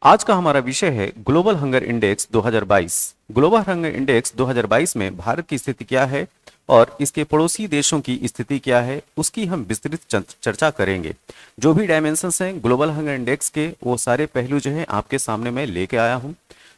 आज का हमारा विषय है global hunger index 2022। Global hunger index 2022 में भारत की स्थिति क्या है और इसके पड़ोसी देशों की स्थिति क्या है, उसकी हम विस्तृत चर्चा करेंगे। जो भी डायमेंशंस हैं ग्लोबल हंगर इंडेक्स के, वो सारे पहलू जो है आपके सामने मैं लेके आया हूं।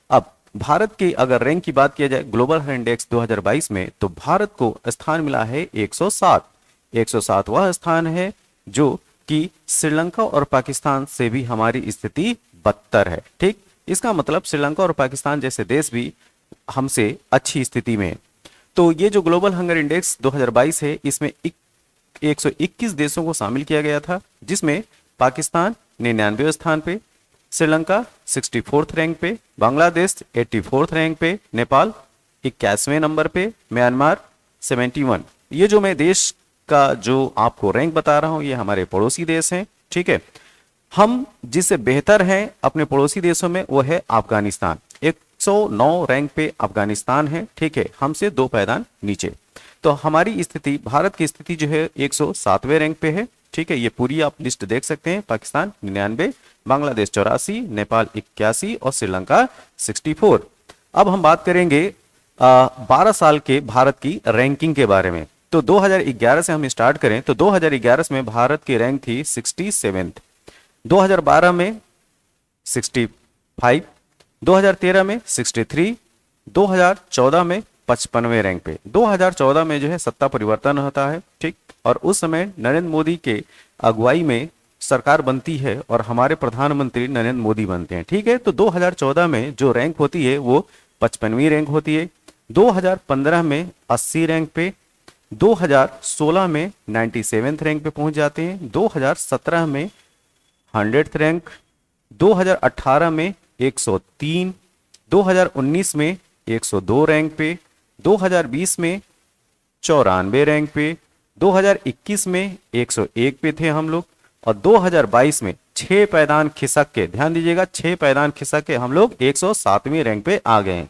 अब भारत के अगर रैंक की बात किया जाए ग्लोबल हंगर इंडेक्स 2022 में, तो भारत को स्थान मिला है 107। 107 वह स्थान है जो कि श्रीलंका और पाकिस्तान से भी हमारी स्थिति बदतर है। ठीक, इसका मतलब श्रीलंका और पाकिस्तान जैसे देश भी हमसे अच्छी स्थिति में है। तो ये जो ग्लोबल हंगर इंडेक्स 2022 है, इसमें 121 देशों को शामिल किया गया था, जिसमें पाकिस्तान 99वें स्थान पे, श्रीलंका 64th रैंक पे, बांग्लादेश 84th रैंक पे, नेपाल 81वें नंबर पे, म्यांमार 71। ये जो मैं देश का जो आपको रैंक बता रहा हूं, ये हमारे पड़ोसी देश हैं। ठीक है, हम जिससे बेहतर हैं अपने पड़ोसी देशों में वो है अफगानिस्तान। 109 रैंक पे अफगानिस्तान है। ठीक है, हमसे 2 पायदान नीचे। तो हमारी स्थिति, भारत की स्थिति जो है 107वें रैंक पे है। ठीक है, ये पूरी आप लिस्ट देख सकते हैं। पाकिस्तान 99, बांग्लादेश 84, नेपाल 81 और श्रीलंका 64। अब हम बात करेंगे 12 साल के भारत की रैंकिंग के बारे में। तो 2011 से हम स्टार्ट करें तो 2011 में भारत की रैंक थी 67th, 2012 में 65, 2013 में 63, 2014 में 55वें रैंक पे। 2014 में जो है सत्ता परिवर्तन होता है। ठीक, और उस समय नरेंद्र मोदी के अगुवाई में सरकार बनती है और हमारे प्रधानमंत्री नरेंद्र मोदी बनते हैं। ठीक है, तो 2014 में जो रैंक होती है वो 55वीं रैंक होती है। 2015 में 80 रैंक पे, 2016 में 97th रैंक पे पहुंच जाते हैं, 2017 में 100th रैंक, 2018 में 103, 2019 में 102 रैंक पे, 2020 में 94 रैंक पे, 2021 में 101 पे थे हम लोग, और 2022 में 6 पायदान खिसक के, ध्यान दीजिएगा, 6 पायदान खिसक के हम लोग 107वीं रैंक पे आ गए हैं।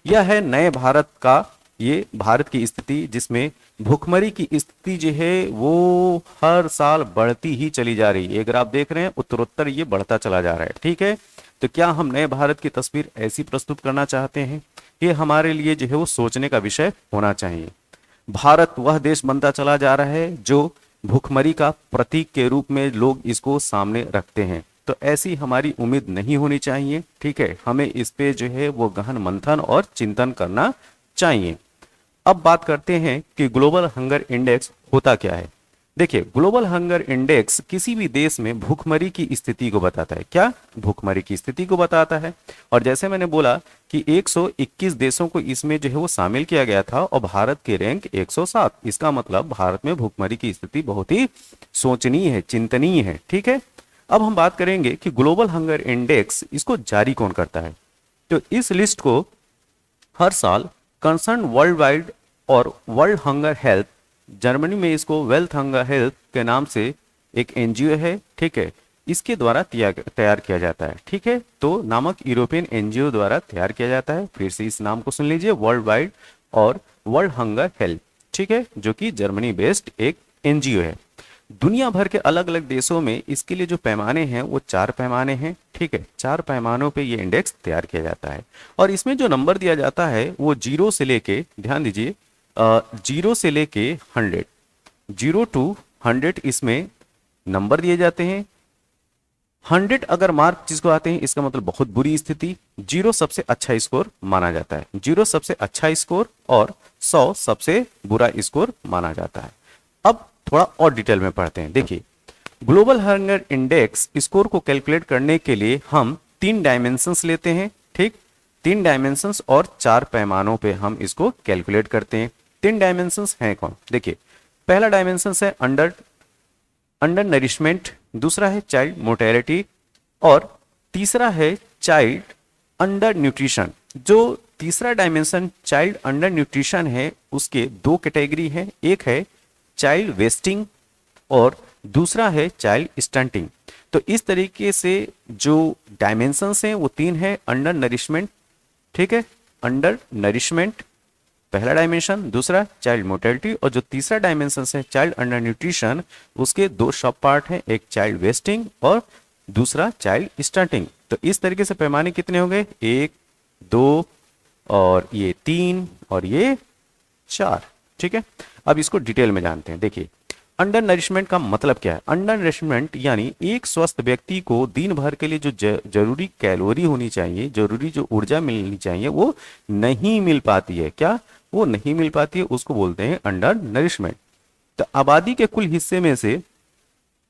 यह है नए भारत का, ये भारत की स्थिति, जिसमें भुखमरी की स्थिति जो है वो हर साल बढ़ती ही चली जा रही है। अगर आप देख रहे हैं उत्तरोत्तर ये बढ़ता चला जा रहा है। ठीक है, तो क्या हम नए भारत की तस्वीर ऐसी प्रस्तुत करना चाहते हैं? ये हमारे लिए जो है वो सोचने का विषय होना चाहिए। भारत वह देश बनता चला जा रहा है जो भुखमरी का प्रतीक के रूप में लोग इसको सामने रखते हैं। तो ऐसी हमारी उम्मीद नहीं होनी चाहिए। ठीक है, हमें इस पे जो है वो गहन मंथन और चिंतन करना चाहिए। अब बात करते हैं कि ग्लोबल हंगर इंडेक्स होता क्या है। देखिए, ग्लोबल हंगर इंडेक्स किसी भी देश में भूखमरी की स्थिति को बताता है। क्या? भूखमरी की स्थिति को बताता है। और जैसे मैंने बोला कि 121 देशों को इसमें जो है वो शामिल किया गया था और भारत की रैंक 107। इसका मतलब भारत में भूखमरी की स्थिति बहुत ही सोचनीय है, चिंतनीय है। ठीक है, अब हम बात करेंगे कि ग्लोबल हंगर इंडेक्स इसको जारी कौन करता है। तो इस लिस्ट को हर साल कंसर्न वर्ल्ड वाइड और वर्ल्ड हंगर हेल्थ, जर्मनी में इसको वेल्थ हंगर हेल्थ के नाम से एक एनजीओ है। ठीक है, इसके द्वारा तैयार किया जाता है। ठीक है, तो नामक यूरोपियन एनजीओ द्वारा तैयार किया जाता है। फिर से इस नाम को सुन लीजिए, वर्ल्ड वाइड और वर्ल्ड हंगर हेल्थ। ठीक है, जो कि जर्मनी बेस्ड एक एनजीओ है। दुनिया भर के अलग अलग देशों में इसके लिए जो पैमाने हैं वो 4 पैमाने हैं। ठीक है, 4 पैमानों पे ये इंडेक्स तैयार किया जाता है और इसमें जो नंबर दिया जाता है वो 0 से लेके, ध्यान दीजिए, 0 से लेके 100, 0 to 100 इसमें नंबर दिए जाते हैं। 100 अगर मार्क जिसको आते हैं इसका मतलब बहुत बुरी स्थिति, 0 सबसे अच्छा स्कोर माना जाता है, 0 सबसे अच्छा स्कोर और 100 सबसे बुरा स्कोर माना जाता है। अब थोड़ा और डिटेल में पढ़ते हैं। देखिए, ग्लोबल हंगर इंडेक्स स्कोर को कैलकुलेट करने के लिए हम 3 डायमेंशंस लेते हैं। ठीक, 3 डायमेंशंस और 4 पैमानों पे हम इसको कैलकुलेट करते हैं। 3 डायमेंशंस हैं कौन? देखिए, पहला डायमेंशन है अंडर नरिशमेंट, दूसरा है चाइल्ड मोर्टेलिटी और तीसरा है चाइल्ड अंडर न्यूट्रिशन। जो तीसरा डायमेंशन चाइल्ड अंडर न्यूट्रिशन है उसके 2 कैटेगरी हैं, एक है चाइल्ड वेस्टिंग और दूसरा है चाइल्ड स्टंटिंग। तो इस तरीके से जो डायमेंशंस हैं वो 3 है। अंडर नरिशमेंट, ठीक है, अंडर नरिशमेंट पहला डायमेंशन, दूसरा चाइल्ड मोर्टेलिटी और जो तीसरा डायमेंशन है चाइल्ड अंडर न्यूट्रिशन, उसके 2 सब पार्ट हैं, एक चाइल्ड वेस्टिंग और दूसरा चाइल्ड स्टंटिंग। तो इस तरीके से पैमाने कितने हो गए, 1, 2 और ये 3 और ये 4। ठीक है, अब इसको डिटेल में जानते हैं। देखिए, अंडर नरिशमेंट का मतलब क्या है। अंडर नरिशमेंट यानी एक स्वस्थ व्यक्ति को दिन भर के लिए जो जरूरी कैलोरी होनी चाहिए, जरूरी जो ऊर्जा मिलनी चाहिए, वो नहीं मिल पाती है। क्या वो नहीं मिल पाती है, उसको बोलते हैं अंडर नरिशमेंट। तो आबादी के कुल हिस्से में से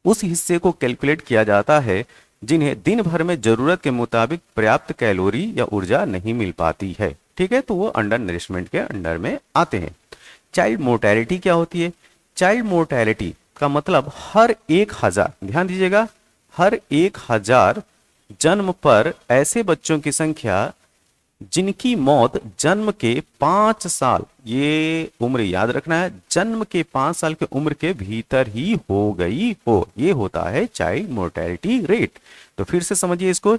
उस हिस्से को कैलकुलेट किया जाता है जिन्हें दिन भर में जरूरत के मुताबिक पर्याप्त कैलोरी या ऊर्जा नहीं मिल पाती है। ठीक है, तो वो अंडर नरिशमेंट के अंडर में आते हैं। चाइल्ड मोर्टेलिटी क्या होती है। चाइल्ड मोर्टेलिटी का मतलब हर 1000, ध्यान दीजिएगा, हर 1000 जन्म पर ऐसे बच्चों की संख्या जिनकी मौत जन्म के 5 साल, ये उम्र याद रखना है, जन्म के 5 साल के उम्र के भीतर ही हो गई हो, ये होता है चाइल्ड मोर्टेलिटी रेट। तो फिर से समझिए इसको,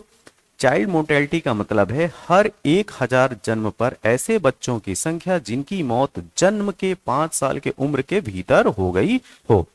चाइल्ड मोर्टेलिटी का मतलब है हर 1000 जन्म पर ऐसे बच्चों की संख्या जिनकी मौत जन्म के 5 साल के उम्र के भीतर हो गई हो।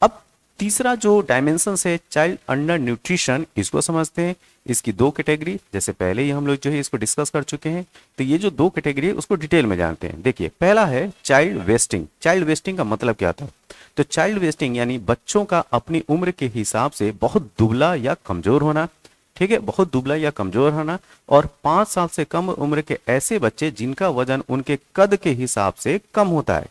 अब तीसरा जो डायमेंशन है चाइल्ड अंडर न्यूट्रिशन, इसको समझते हैं। इसकी दो कैटेगरी, जैसे पहले ही हम लोग जो है इसको डिस्कस कर चुके हैं, तो ये जो दो कैटेगरी है उसको डिटेल में जानते हैं। देखिए, पहला है चाइल्ड वेस्टिंग। चाइल्ड वेस्टिंग का मतलब क्या था। तो चाइल्ड वेस्टिंग यानी बच्चों का अपनी उम्र के हिसाब से बहुत दुबला या कमजोर होना। ठीक है, बहुत दुबला या कमजोर होना। और 5 साल से कम उम्र के ऐसे बच्चे जिनका वजन उनके कद के हिसाब से कम होता है।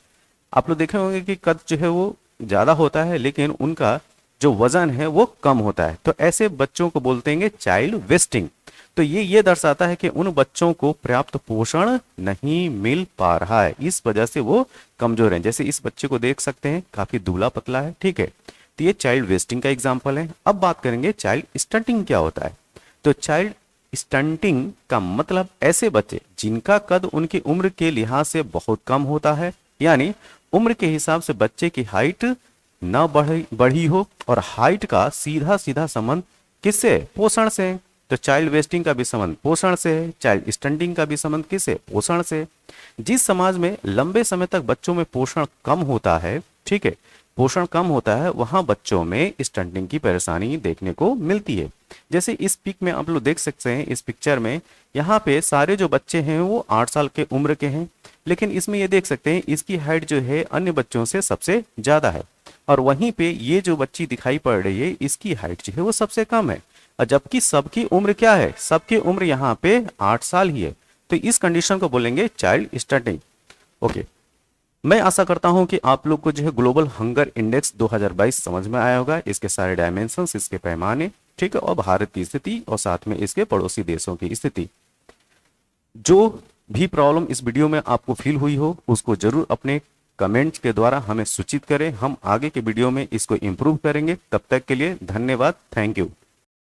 आप लोग देखे होंगे कि कद जो है वो ज्यादा होता है लेकिन उनका जो वजन है वो कम होता है, तो ऐसे बच्चों को बोलते हैं चाइल्ड वेस्टिंग। तो ये दर्शाता है कि उन बच्चों को पर्याप्त पोषण नहीं मिल पा रहा है, इस वजह से वो कमजोर हैं। जैसे इस बच्चे को देख सकते हैं, काफी दुबला पतला है। ठीक है, तो ये चाइल्ड वेस्टिंग का एग्जाम्पल है। अब बात करेंगे चाइल्ड स्टंटिंग क्या होता है। तो चाइल्ड स्टंटिंग का मतलब ऐसे बच्चे जिनका कद उनकी उम्र के लिहाज से बहुत कम होता है, यानी उम्र के हिसाब से बच्चे की हाइट न बढ़ी हो और हाइट का सीधा सीधा संबंध किससे, पोषण से। तो चाइल्ड वेस्टिंग का भी संबंध पोषण से है, चाइल्ड स्टंटिंग का भी संबंध किससे, पोषण से। जिस समाज में लंबे समय तक बच्चों में पोषण कम होता है, ठीक है, पोषण कम होता है, वहां बच्चों में स्टंटिंग की परेशानी देखने को मिलती है। जैसे इस पिक में आप लोग देख सकते हैं, इस पिक्चर में यहाँ पे सारे जो बच्चे हैं वो 8 साल के उम्र के हैं, लेकिन इसमें ये देख सकते हैं इसकी हाइट जो है अन्य बच्चों से सबसे ज्यादा है, और वहीं पे ये जो बच्ची दिखाई पड़ रही है इसकी हाइट जो है वो सबसे कम है, और जबकि सबकी उम्र क्या है, सबकी उम्र यहाँ पे 8 साल ही है। तो इस कंडीशन को बोलेंगे चाइल्ड स्टंटिंग। ओके, मैं आशा करता हूं कि आप लोग को जो है ग्लोबल हंगर इंडेक्स 2022 समझ में आया होगा, इसके सारे डायमेंशंस, इसके पैमाने, ठीक है, और भारत की स्थिति और साथ में इसके पड़ोसी देशों की स्थिति। जो भी प्रॉब्लम इस वीडियो में आपको फील हुई हो उसको जरूर अपने कमेंट्स के द्वारा हमें सूचित करें, हम आगे के वीडियो में इसको इम्प्रूव करेंगे। तब तक के लिए धन्यवाद, थैंक यू।